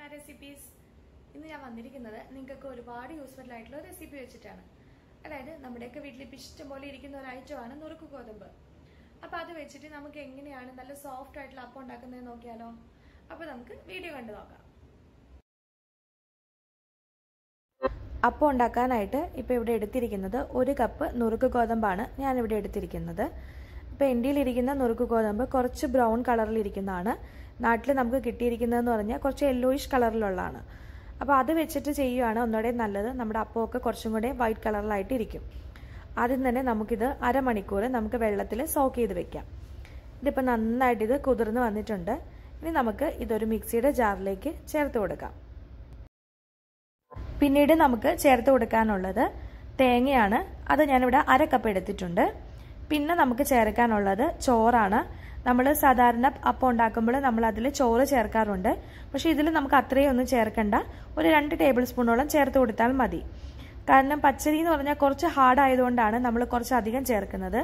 my recipes. ഇന്ന് ഞാൻ വന്നിരിക്കുന്നത് നിങ്ങൾക്ക് ഒരുപാട് യൂസ്ഫുൾ ആയിട്ടുള്ള റെസിപ്പി വെച്ചിട്ടാണ്. അതായത് നമ്മുടെയൊക്കെ വീട്ടിൽ ഇഷ്ടം പോലെ ഇരിക്കുന്ന ഒരു ഐറ്റമാണ് നുറുക്ക് ഗോതമ്പ്. അപ്പോൾ അത് വെച്ചിട്ട് നമുക്ക് എങ്ങനെയാണ് നല്ല സോഫ്റ്റ് ആയിട്ടുള്ള അപ്പം ഉണ്ടാക്കുന്നത് നോക്കിയാലോ? അപ്പോൾ നമുക്ക് വീഡിയോ കണ്ടു നോക്കാം. അപ്പം ഉണ്ടാക്കാനായിട്ട് ഇപ്പോൾ ഇവിടെ എടുത്തിരിക്കുന്നത് 1 കപ്പ് നുറുക്ക് ഗോതമ്പാണ് ഞാൻ ഇവിടെ എടുത്തിരിക്കുന്നത്. ഇപ്പോൾ ഇന്ത്യയിലിരിക്കുന്ന നുറുക്ക് ഗോതമ്പ് കുറച്ച് ബ്രൗൺ കളറിലിരിക്കുന്നതാണ്. നാട്ടിൽ നമുക്ക് കിട്ടിയിരിക്കുന്നതെന്ന് പറഞ്ഞാൽ കുറച്ച് യെല്ലോയിഷ് കളറിലുള്ളതാണ്. അപ്പോൾ അത് വെച്ചിട്ട് ചെയ്യുകയാണ് ഒന്നുകൂടെ നല്ലത്. നമ്മുടെ അപ്പമൊക്കെ കുറച്ചും കൂടെ വൈറ്റ് കളറിലായിട്ട് ഇരിക്കും. ആദ്യം തന്നെ നമുക്കിത് അരമണിക്കൂർ നമുക്ക് വെള്ളത്തിൽ സോക്ക് ചെയ്ത് വെക്കാം. ഇതിപ്പോൾ നന്നായിട്ട് ഇത് കുതിർന്ന് വന്നിട്ടുണ്ട്. ഇനി നമുക്ക് ഇതൊരു മിക്സിയുടെ ജാറിലേക്ക് ചേർത്ത് കൊടുക്കാം. പിന്നീട് നമുക്ക് ചേർത്ത് കൊടുക്കാനുള്ളത് തേങ്ങയാണ്. അത് ഞാനിവിടെ 1 കപ്പ് എടുത്തിട്ടുണ്ട്. പിന്നെ നമുക്ക് ചേർക്കാനുള്ളത് ചോറാണ്. നമ്മൾ സാധാരണ അപ്പം ഉണ്ടാക്കുമ്പോൾ നമ്മൾ അതിൽ ചോറ് ചേർക്കാറുണ്ട്. പക്ഷേ ഇതിൽ നമുക്ക് അത്രയും ഒന്നും ചേർക്കണ്ട. ഒരു 2 ടേബിൾ സ്പൂണോളം ചേർത്ത് കൊടുത്താൽ മതി. കാരണം പച്ചരി എന്ന് പറഞ്ഞാൽ കുറച്ച് ഹാർഡ് ആയതുകൊണ്ടാണ് നമ്മൾ കുറച്ച് അധികം ചേർക്കുന്നത്.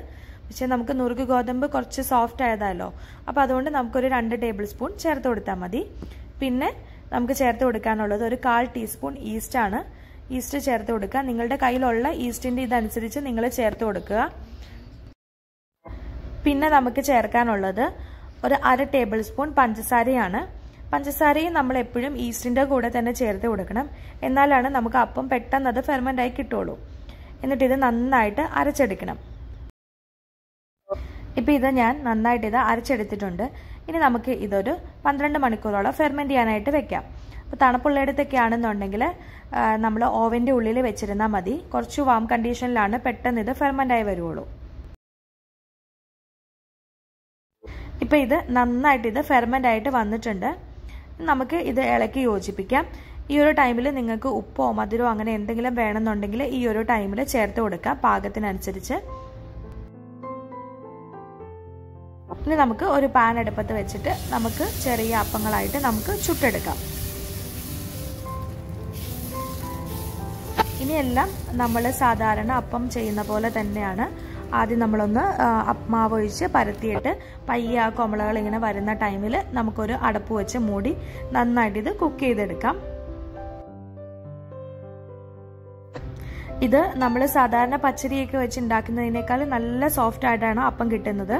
പക്ഷേ നമുക്ക് നുറുക്ക് ഗോതമ്പ് കുറച്ച് സോഫ്റ്റ് ആയതല്ലോ. അപ്പോൾ അതുകൊണ്ട് നമുക്കൊരു 2 ടേബിൾ സ്പൂൺ ചേർത്ത് കൊടുത്താൽ മതി. പിന്നെ നമുക്ക് ചേർത്ത് കൊടുക്കാനുള്ളത് ഒരു 1/4 ടീസ്പൂൺ ഈസ്റ്റാണ്. ഈസ്റ്റ് ചേർത്ത് കൊടുക്കുക. നിങ്ങളുടെ കയ്യിലുള്ള ഈസ്റ്റിൻ്റെ ഇതനുസരിച്ച് നിങ്ങൾ ചേർത്ത് കൊടുക്കുക. പിന്നെ നമുക്ക് ചേർക്കാനുള്ളത് ഒരു 1/2 ടേബിൾ സ്പൂൺ പഞ്ചസാരയാണ്. പഞ്ചസാരയും നമ്മൾ എപ്പോഴും ഈസ്റ്റിൻ്റെ കൂടെ തന്നെ ചേർത്ത് കൊടുക്കണം. എന്നാലാണ് നമുക്ക് അപ്പം പെട്ടെന്ന് അത് ഫെർമെൻ്റ് ആയി കിട്ടുള്ളൂ. എന്നിട്ട് ഇത് നന്നായിട്ട് അരച്ചെടുക്കണം. ഇപ്പം ഇത് ഞാൻ നന്നായിട്ട് ഇത് അരച്ചെടുത്തിട്ടുണ്ട്. ഇനി നമുക്ക് ഇതൊരു 12 മണിക്കൂറോളം ഫെർമെൻറ്റ് ചെയ്യാനായിട്ട് വെക്കാം. അപ്പോൾ തണുപ്പുള്ളിടത്തൊക്കെ ആണെന്നുണ്ടെങ്കിൽ നമ്മൾ ഓവൻ്റെ ഉള്ളിൽ വെച്ചിരുന്നാൽ മതി. കുറച്ച് വാം കണ്ടീഷനിലാണ് പെട്ടെന്ന് ഇത് ഫെർമെൻ്റ് ആയി വരുള്ളൂ. ഇപ്പം ഇത് നന്നായിട്ട് ഇത് ഫെർമെൻ്റ് ആയിട്ട് വന്നിട്ടുണ്ട്. നമുക്ക് ഇത് ഇളക്കി യോജിപ്പിക്കാം. ഈ ഒരു ടൈമിൽ നിങ്ങൾക്ക് ഉപ്പോ മധുരമോ അങ്ങനെ എന്തെങ്കിലും വേണമെന്നുണ്ടെങ്കിൽ ഈ ഒരു ടൈമിൽ ചേർത്ത് കൊടുക്കാം പാകത്തിനനുസരിച്ച്. ഇനി നമുക്ക് ഒരു പാൻ അടുപ്പത്ത് വെച്ചിട്ട് നമുക്ക് ചെറിയ അപ്പങ്ങളായിട്ട് നമുക്ക് ചുട്ടെടുക്കാം. ഇനിയെല്ലാം നമ്മൾ സാധാരണ അപ്പം ചെയ്യുന്ന പോലെ തന്നെയാണ്. ആദ്യം നമ്മളൊന്ന് മാവ് ഒഴിച്ച് പരത്തിയിട്ട് പയ്യെ ആ കൊമളകൾ ഇങ്ങനെ വരുന്ന ടൈമിൽ നമുക്കൊരു അടപ്പ് വെച്ച് മൂടി നന്നായിട്ട് ഇത് കുക്ക് ചെയ്തെടുക്കാം. ഇത് നമ്മൾ സാധാരണ പച്ചരിയൊക്കെ വെച്ച് ഉണ്ടാക്കുന്നതിനേക്കാൾ നല്ല സോഫ്റ്റ് ആയിട്ടാണ് അപ്പം കിട്ടുന്നത്.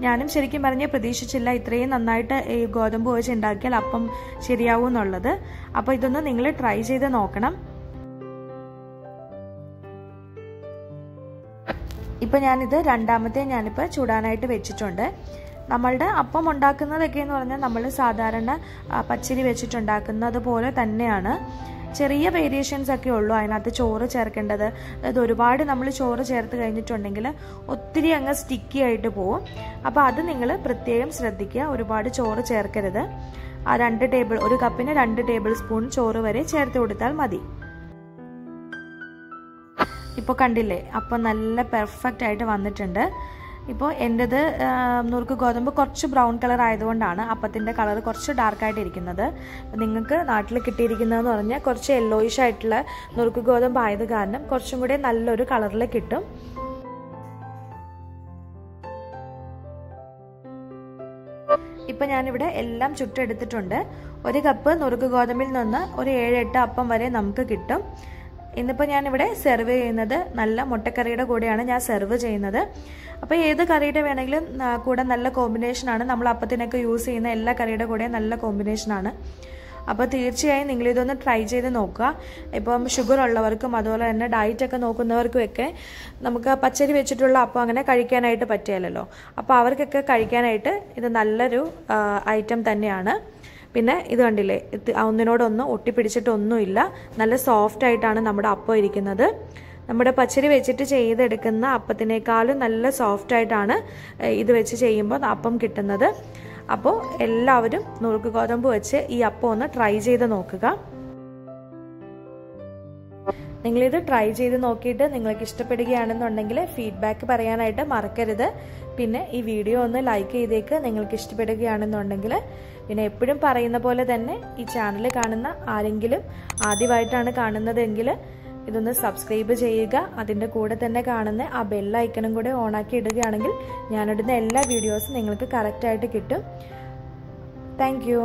ഞാനും ശരിക്കും പറഞ്ഞ് പ്രതീക്ഷിച്ചില്ല ഇത്രയും നന്നായിട്ട് ഈ ഗോതമ്പ് വെച്ച് ഉണ്ടാക്കിയാൽ അപ്പം ശരിയാവും എന്നുള്ളത്. അപ്പോൾ ഇതൊന്ന് നിങ്ങൾ ട്രൈ ചെയ്ത് നോക്കണം. ഇപ്പം ഞാനിത് രണ്ടാമത്തെ ഞാനിപ്പോൾ ചൂടാനായിട്ട് വെച്ചിട്ടുണ്ട്. നമ്മളുടെ അപ്പം ഉണ്ടാക്കുന്നതൊക്കെ എന്ന് പറഞ്ഞാൽ നമ്മൾ സാധാരണ പച്ചരി വെച്ചിട്ടുണ്ടാക്കുന്നത് പോലെ തന്നെയാണ്. ചെറിയ വേരിയേഷൻസ് ഒക്കെ ഉള്ളൂ അതിനകത്ത് ചോറ് ചേർക്കേണ്ടത്. അതായത് ഒരുപാട് നമ്മൾ ചോറ് ചേർത്ത് കഴിഞ്ഞിട്ടുണ്ടെങ്കിൽ ഒത്തിരി അങ്ങ് സ്റ്റിക്കി ആയിട്ട് പോവും. അപ്പോൾ അത് നിങ്ങൾ പ്രത്യേകം ശ്രദ്ധിക്കുക. ഒരുപാട് ചോറ് ചേർക്കരുത്. ആ 1 കപ്പിന് 2 ടേബിൾ സ്പൂൺ ചോറ് വരെ ചേർത്ത് കൊടുത്താൽ മതി. ഇപ്പോൾ കണ്ടില്ലേ അപ്പം നല്ല പെർഫെക്റ്റ് ആയിട്ട് വന്നിട്ടുണ്ട്. ഇപ്പോൾ എൻ്റെത് നുറുക്ക് ഗോതമ്പ് കുറച്ച് ബ്രൗൺ കളർ ആയതുകൊണ്ടാണ് അപ്പത്തിൻ്റെ കളർ കുറച്ച് ഡാർക്കായിട്ട് ഇരിക്കുന്നത്. നിങ്ങൾക്ക് നാട്ടിൽ കിട്ടിയിരിക്കുന്നതെന്ന് പറഞ്ഞാൽ കുറച്ച് യെല്ലോയിഷ് ആയിട്ടുള്ള നുറുക്ക് ഗോതമ്പ് ആയത് കാരണം കുറച്ചും കൂടി നല്ലൊരു കളറിൽ കിട്ടും. ഇപ്പം ഞാനിവിടെ എല്ലാം ചുട്ടെടുത്തിട്ടുണ്ട്. 1 കപ്പ് നുറുക്ക് ഗോതമ്പിൽ നിന്ന് ഒരു 7-8 അപ്പം വരെ നമുക്ക് കിട്ടും. ഇന്നിപ്പോൾ ഞാനിവിടെ സെർവ് ചെയ്യുന്നത് നല്ല മുട്ടക്കറിയുടെ കൂടെയാണ് ഞാൻ സെർവ് ചെയ്യുന്നത്. അപ്പോൾ ഏത് കറിയുടെ വേണമെങ്കിലും കൂടെ നല്ല കോമ്പിനേഷനാണ്. നമ്മൾ അപ്പത്തിനൊക്കെ യൂസ് ചെയ്യുന്ന എല്ലാ കറിയുടെ കൂടെ നല്ല കോമ്പിനേഷനാണ്. അപ്പോൾ തീർച്ചയായും നിങ്ങളിതൊന്ന് ട്രൈ ചെയ്ത് നോക്കുക. ഇപ്പം ഷുഗർ ഉള്ളവർക്കും അതുപോലെ തന്നെ ഡയറ്റൊക്കെ നോക്കുന്നവർക്കുമൊക്കെ നമുക്ക് പച്ചരി വെച്ചിട്ടുള്ള അപ്പം അങ്ങനെ കഴിക്കാനായിട്ട് പറ്റില്ലല്ലോ. അപ്പോൾ അവർക്കൊക്കെ കഴിക്കാനായിട്ട് ഇത് നല്ലൊരു ഐറ്റം തന്നെയാണ്. പിന്നെ ഇത് കണ്ടില്ലേ, ഒന്നിനോടൊന്നും ഒട്ടിപ്പിടിച്ചിട്ടൊന്നുമില്ല. നല്ല സോഫ്റ്റ് ആയിട്ടാണ് നമ്മുടെ അപ്പം ഇരിക്കുന്നത്. നമ്മുടെ പച്ചരി വെച്ചിട്ട് ചെയ്തെടുക്കുന്ന അപ്പത്തിനേക്കാളും നല്ല സോഫ്റ്റ് ആയിട്ടാണ് ഇത് വെച്ച് ചെയ്യുമ്പോൾ അപ്പം കിട്ടുന്നത്. അപ്പോൾ എല്ലാവരും നുറുക്ക് ഗോതമ്പ് വെച്ച് ഈ അപ്പം ഒന്ന് ട്രൈ ചെയ്ത് നോക്കുക. നിങ്ങളിത് ട്രൈ ചെയ്ത് നോക്കിയിട്ട് നിങ്ങൾക്ക് ഇഷ്ടപ്പെടുകയാണെന്നുണ്ടെങ്കിൽ ഫീഡ്ബാക്ക് പറയാനായിട്ട് മറക്കരുത്. പിന്നെ ഈ വീഡിയോ ഒന്ന് ലൈക്ക് ചെയ്തേക്ക് നിങ്ങൾക്ക് ഇഷ്ടപ്പെടുകയാണെന്നുണ്ടെങ്കിൽ. പിന്നെ എപ്പോഴും പറയുന്ന പോലെ തന്നെ ഈ ചാനൽ കാണുന്ന ആരെങ്കിലും ആദ്യമായിട്ടാണ് കാണുന്നതെങ്കിൽ ഇതൊന്ന് സബ്സ്ക്രൈബ് ചെയ്യുക. അതിൻ്റെ കൂടെ തന്നെ കാണുന്ന ആ ബെൽ ഐക്കണും കൂടെ ഓണാക്കി ഇടുകയാണെങ്കിൽ ഞാനിടുന്ന എല്ലാ വീഡിയോസും നിങ്ങൾക്ക് കറക്റ്റായിട്ട് കിട്ടും. Thank you.